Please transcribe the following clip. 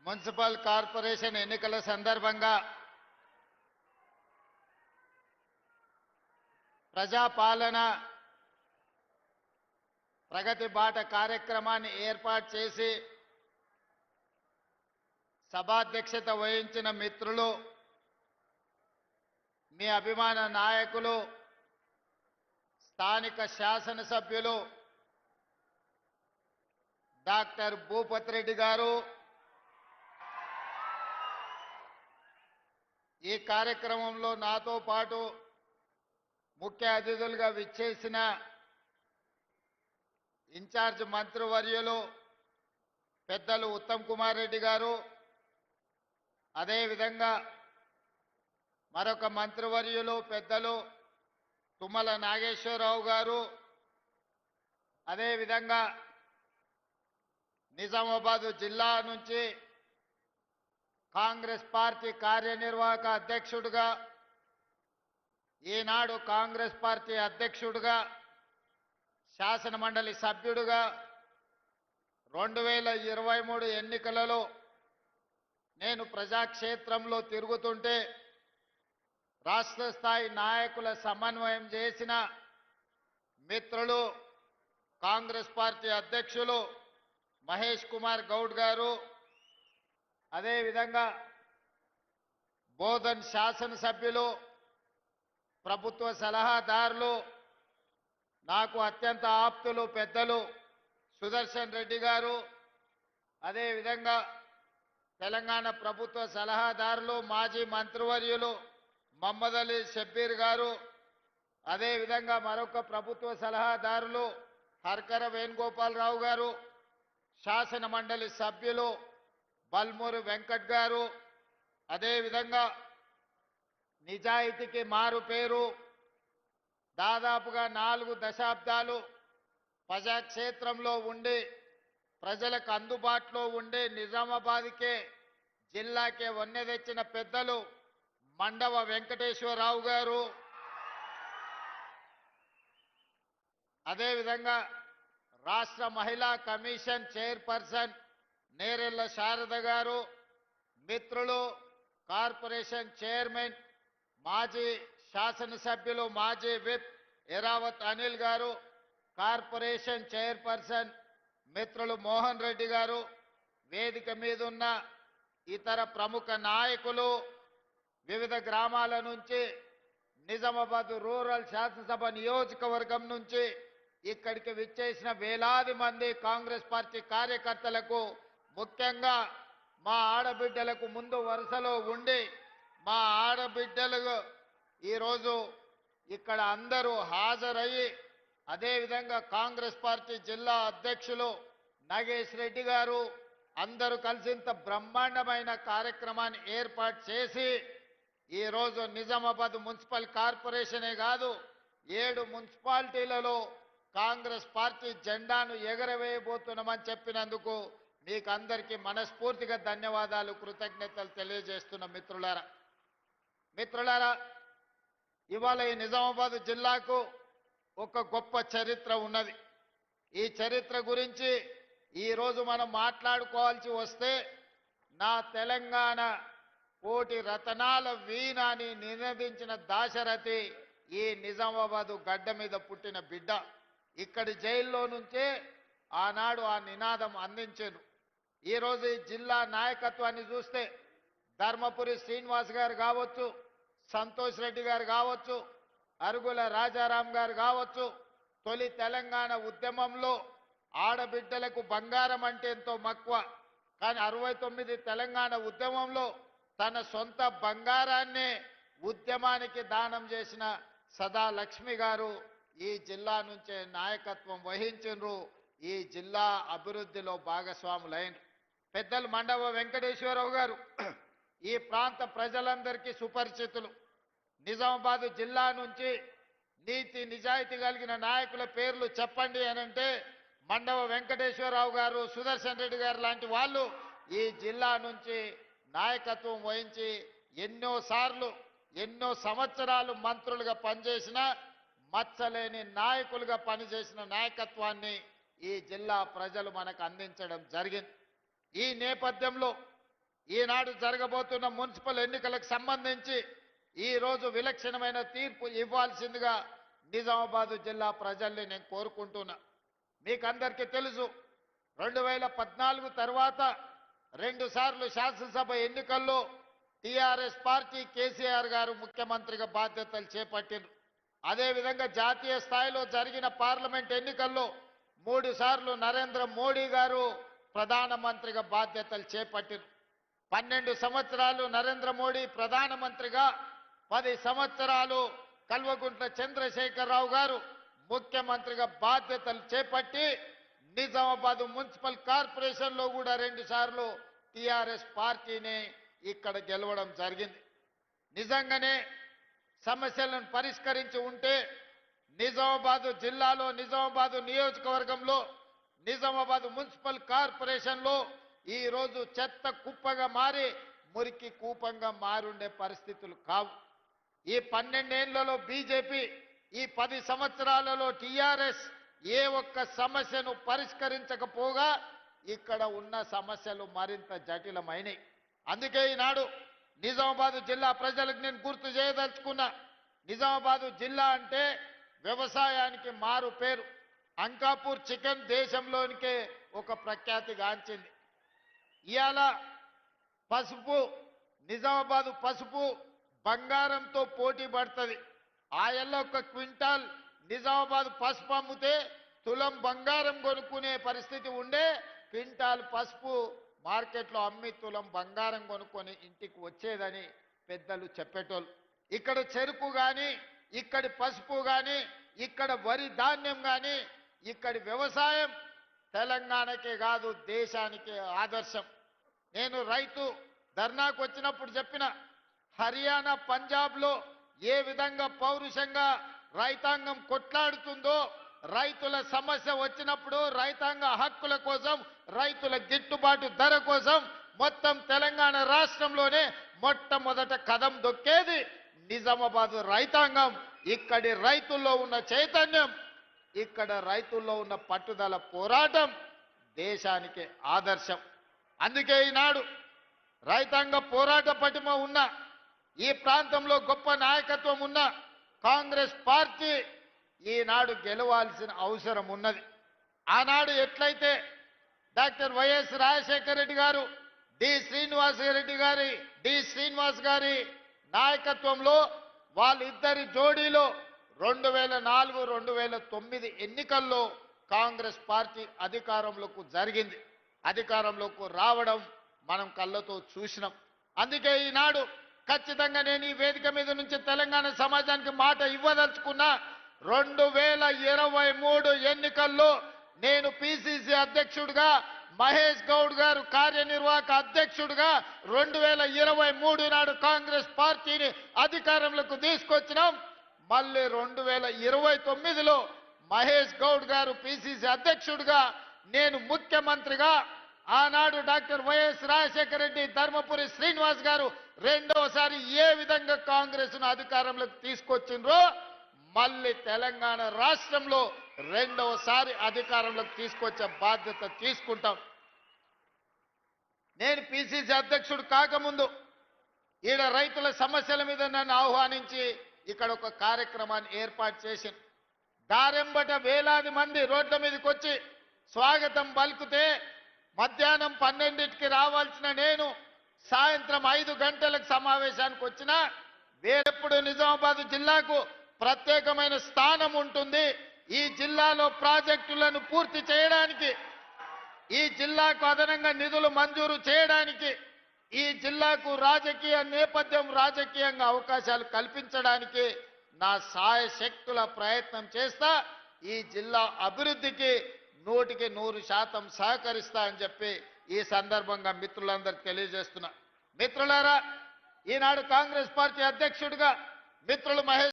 Municipal corporation ఎన్నికల సందర్భంగా ప్రజాపాలన ప్రగతి బాట కార్యక్రమాన్ని ఏర్పాటు చేసి సభాధ్యక్షత వహించిన మిత్రులు, మీ అభిమాన నాయకులు, స్థానిక శాసనసభ్యులు డాక్టర్ భూపతి రెడ్డి గారు, ఈ కార్యక్రమంలో నాతో పాటు ముఖ్య అతిథులుగా విచ్చేసిన ఇన్ఛార్జ్ మంత్రివర్యులు పెద్దలు ఉత్తమ్ కుమార్ రెడ్డి గారు, అదేవిధంగా మరొక మంత్రివర్యులు పెద్దలు తుమ్మల నాగేశ్వరరావు గారు, అదేవిధంగా నిజామాబాద్ జిల్లా నుంచి కాంగ్రెస్ పార్టీ కార్యనిర్వాహక అధ్యక్షుడిగా, ఈనాడు కాంగ్రెస్ పార్టీ అధ్యక్షుడిగా, శాసనమండలి సభ్యుడిగా 2023 ఎన్నికలలో నేను ప్రజాక్షేత్రంలో తిరుగుతుంటే రాష్ట్ర స్థాయి నాయకుల సమన్వయం చేసిన మిత్రులు కాంగ్రెస్ పార్టీ అధ్యక్షులు మహేష్ కుమార్ గౌడ్ గారు, అదేవిధంగా బోధన్ శాసనసభ్యులు, ప్రభుత్వ సలహాదారులు, నాకు అత్యంత ఆప్తులు పెద్దలు సుదర్శన్ రెడ్డి గారు, అదేవిధంగా తెలంగాణ ప్రభుత్వ సలహాదారులు మాజీ మంత్రివర్యులు మహమ్మద్ అలీ షబ్బీర్ గారు, అదేవిధంగా మరొక ప్రభుత్వ సలహాదారులు హర్కర వేణుగోపాలరావు గారు, శాసన మండలి సభ్యులు బల్మూరి వెంకట్ గారు, అదేవిధంగా నిజాయితీకి మారు పేరు, దాదాపుగా 4 దశాబ్దాలు ప్రజాక్షేత్రంలో ఉండి ప్రజలకు అందుబాటులో ఉండి నిజామాబాద్కే జిల్లాకే వన్నె తెచ్చిన పెద్దలు మండవ వెంకటేశ్వరరావు గారు, అదేవిధంగా రాష్ట్ర మహిళా కమిషన్ చైర్పర్సన్ నేరెళ్ల శారద గారు, మిత్రులు కార్పొరేషన్ చైర్మన్ మాజీ శాసనసభ్యులు మాజీ విప్ ఎరావత్ అనిల్ గారు, కార్పొరేషన్ చైర్పర్సన్ మిత్రులు మోహన్ రెడ్డి గారు, వేదిక మీద ఉన్న ఇతర ప్రముఖ నాయకులు, వివిధ గ్రామాల నుంచి నిజామాబాద్ రూరల్ శాసనసభ నియోజకవర్గం నుంచి ఇక్కడికి విచ్చేసిన వేలాది మంది కాంగ్రెస్ పార్టీ కార్యకర్తలకు, ముఖ్యంగా మా ఆడబిడ్డలకు ముందు వరుసలో ఉండి మా ఆడబిడ్డలు ఈరోజు ఇక్కడ అందరూ హాజరయ్యి, అదేవిధంగా కాంగ్రెస్ పార్టీ జిల్లా అధ్యక్షులు నాగేష్ రెడ్డి గారు అందరూ కలిసి ఇంత బ్రహ్మాండమైన కార్యక్రమాన్ని ఏర్పాటు చేసి ఈరోజు నిజామాబాద్ మున్సిపల్ కార్పొరేషనే కాదు 7 మున్సిపాలిటీలలో కాంగ్రెస్ పార్టీ జెండాను ఎగరవేయబోతున్నామని చెప్పినందుకు మీకు అందరికీ మనస్ఫూర్తిగా ధన్యవాదాలు, కృతజ్ఞతలు తెలియజేస్తున్న మిత్రులారా, ఇవాళ ఈ నిజామాబాద్ జిల్లాకు ఒక గొప్ప చరిత్ర ఉన్నది. ఈ చరిత్ర గురించి ఈరోజు మనం మాట్లాడుకోవాల్సి వస్తే నా తెలంగాణ కోటి రతనాల వీణ అని నినదించిన దాశరథి ఈ నిజామాబాదు గడ్డ మీద పుట్టిన బిడ్డ. ఇక్కడి జైల్లో నుంచే ఆనాడు ఆ నినాదం అందించారు. ఈరోజు ఈ జిల్లా నాయకత్వాన్ని చూస్తే ధర్మపురి శ్రీనివాస్ గారు కావచ్చు, సంతోష్ రెడ్డి గారు కావచ్చు, అరుగుల రాజారాం గారు కావచ్చు, తొలి తెలంగాణ ఉద్యమంలో ఆడబిడ్డలకు బంగారం అంటే ఎంతో మక్కువ, కానీ 69 తెలంగాణ ఉద్యమంలో తన సొంత బంగారాన్ని ఉద్యమానికి దానం చేసిన సదా లక్ష్మి గారు ఈ జిల్లా నుంచే నాయకత్వం వహించారు. ఈ జిల్లా అభివృద్ధిలో భాగస్వాములైన పెద్దలు మండవ వెంకటేశ్వరరావు గారు ఈ ప్రాంత ప్రజలందరికీ సుపరిచితులు. నిజామాబాద్ జిల్లా నుంచి నీతి నిజాయితీ కలిగిన నాయకుల పేర్లు చెప్పండి అనంటే మండవ వెంకటేశ్వరరావు గారు, సుదర్శన్ రెడ్డి గారు లాంటి వాళ్ళు ఈ జిల్లా నుంచి నాయకత్వం వహించి ఎన్నో సంవత్సరాలు మంత్రులుగా పనిచేసిన మచ్చలేని నాయకులుగా పనిచేసిన నాయకత్వాన్ని ఈ జిల్లా ప్రజలు మనకు అందించడం జరిగింది. ఈ నేపథ్యంలో ఈనాడు జరగబోతున్న మున్సిపల్ ఎన్నికలకు సంబంధించి ఈ రోజు విలక్షణమైన తీర్పు ఇవ్వాల్సిందిగా నిజామాబాద్ జిల్లా ప్రజల్ని నేను కోరుకుంటున్నా. మీకు అందరికీ తెలుసు 2014 తర్వాత 2 సార్లు శాసనసభ ఎన్నికల్లో టిఆర్ఎస్ పార్టీ కేసీఆర్ గారు ముఖ్యమంత్రిగా బాధ్యతలు చేపట్టారు. అదేవిధంగా జాతీయ స్థాయిలో జరిగిన పార్లమెంట్ ఎన్నికల్లో 3 సార్లు నరేంద్ర మోడీ గారు ప్రధానమంత్రిగా బాధ్యతలు చేపట్టారు. 12 సంవత్సరాలు నరేంద్ర మోడీ ప్రధానమంత్రిగా, 10 సంవత్సరాలు కల్వకుంట్ల చంద్రశేఖరరావు గారు ముఖ్యమంత్రిగా బాధ్యతలు చేపట్టి నిజామాబాద్ మున్సిపల్ కార్పొరేషన్ లో కూడా 2 సార్లు టిఆర్ఎస్ పార్టీని ఇక్కడ గెలవడం జరిగింది. నిజంగానే సమస్యలను పరిష్కరించి ఉంటే నిజామాబాద్ జిల్లాలో, నిజామాబాద్ నియోజకవర్గంలో, నిజామాబాద్ మున్సిపల్ కార్పొరేషన్ లో ఈ రోజు చెత్త కుప్పగా మారి మురికి కూపంగా మారుండే పరిస్థితులు కావు. ఈ 12 ఏళ్లలో బీజేపీ, ఈ 10 సంవత్సరాలలో టిఆర్ఎస్ ఏ ఒక్క సమస్యను పరిష్కరించకపోగా ఇక్కడ ఉన్న సమస్యలు మరింత జటిలమైనవి. అందుకే ఈనాడు నిజామాబాద్ జిల్లా ప్రజలకు నేను గుర్తు చేయదలుచుకున్నా. నిజామాబాద్ జిల్లా అంటే వ్యవసాయానికి మారు పేరు. అంకాపూర్ చికెన్ దేశంలోనికే ఒక ప్రఖ్యాతి గాంచింది. ఇవాళ పసుపు, నిజామాబాద్ పసుపు బంగారంతో పోటీ పడుతుంది. ఆయల్లో ఒక క్వింటాల్ నిజామాబాద్ పసుపు అమ్మితే తులం బంగారం కొనుక్కునే పరిస్థితి ఉండే, క్వింటాల్ పసుపు మార్కెట్లో అమ్మి తులం బంగారం కొనుక్కొని ఇంటికి వచ్చేదని పెద్దలు చెప్పేటోళ్ళు. ఇక్కడ చెరుకు కానీ, ఇక్కడి పసుపు కానీ, ఇక్కడ వరి ధాన్యం కానీ, ఇక్కడి వ్యవసాయం తెలంగాణకే కాదు దేశానికి ఆదర్శం. నేను రైతు ధర్నాకు వచ్చినప్పుడు చెప్పిన, హర్యానా, పంజాబ్లో ఏ విధంగా పౌరుషంగా రైతాంగం కొట్లాడుతుందో, రైతుల సమస్య వచ్చినప్పుడు రైతాంగ హక్కుల కోసం, రైతుల గిట్టుబాటు ధర కోసం మొత్తం తెలంగాణ రాష్ట్రంలోనే మొట్టమొదట కదం దొక్కేది నిజామాబాద్ రైతాంగం. ఇక్కడి రైతుల్లో ఉన్న చైతన్యం, ఇక్కడ రైతుల్లో ఉన్న పట్టుదల, పోరాటం దేశానికి ఆదర్శం. అందుకే ఈనాడు రైతాంగ పోరాట పటిమ ఉన్న, ఈ ప్రాంతంలో గొప్ప నాయకత్వం ఉన్న కాంగ్రెస్ పార్టీ ఈనాడు గెలవాల్సిన అవసరం ఉన్నది. ఆనాడు ఎట్లయితే డాక్టర్ వైఎస్ రాజశేఖర రెడ్డి గారు, డి శ్రీనివాస్ గారి నాయకత్వంలో వాళ్ళిద్దరి జోడీలో 2004, 2009 ఎన్నికల్లో కాంగ్రెస్ పార్టీ అధికారంలోకి రావడం మనం కళ్ళతో చూసినాం. అందుకే ఈనాడు ఖచ్చితంగా నేను ఈ వేదిక మీద నుంచి తెలంగాణ సమాజానికి మాట ఇవ్వదలుచుకున్నా. 2023 ఎన్నికల్లో నేను పిసిసి అధ్యక్షుడిగా, మహేష్ గౌడ్ గారు కార్యనిర్వాహక అధ్యక్షుడిగా 2023 నాడు కాంగ్రెస్ పార్టీని అధికారంలోకి తీసుకొచ్చినాం. మళ్ళీ 2029లో మహేష్ గౌడ్ గారు పిసిసి అధ్యక్షుడిగా, నేను ముఖ్యమంత్రిగా, ఆనాడు డాక్టర్ వైఎస్ రాజశేఖర రెడ్డి, ధర్మపురి శ్రీనివాస్ గారు రెండోసారి ఏ విధంగా కాంగ్రెస్ ను అధికారంలోకి తీసుకొచ్చిండ్రో మళ్ళీ తెలంగాణ రాష్ట్రంలో రెండోసారి అధికారంలోకి తీసుకొచ్చే బాధ్యత తీసుకుంటాం. నేను పిసిసి అధ్యక్షుడు కాకముందు ఈడ రైతుల సమస్యల మీద నన్ను ఆహ్వానించి ఇక్కడ ఒక కార్యక్రమాన్ని ఏర్పాటు చేసి దారెంబట వేలాది మంది రోడ్ల మీదకి వచ్చి స్వాగతం పలుకుతే మధ్యాహ్నం 12కి రావాల్సిన నేను సాయంత్రం 5 గంటలకు సమావేశానికి వచ్చినా, వేరెప్పుడు నిజామాబాద్ జిల్లాకు ప్రత్యేకమైన స్థానం ఉంటుంది. ఈ జిల్లాలో ప్రాజెక్టులను పూర్తి చేయడానికి, ఈ జిల్లాకు అదనంగా నిధులు మంజూరు చేయడానికి, ఈ జిల్లాకు రాజకీయ నేపథ్యం, రాజకీయంగా అవకాశాలు కల్పించడానికి నా సాయశక్తుల ప్రయత్నం చేస్తా. ఈ జిల్లా అభివృద్ధికి 100% సహకరిస్తా అని చెప్పి ఈ సందర్భంగా మిత్రులందరికీ తెలియజేస్తున్నా. మిత్రులారా, ఈనాడు కాంగ్రెస్ పార్టీ అధ్యక్షుడిగా మిత్రులు మహేష్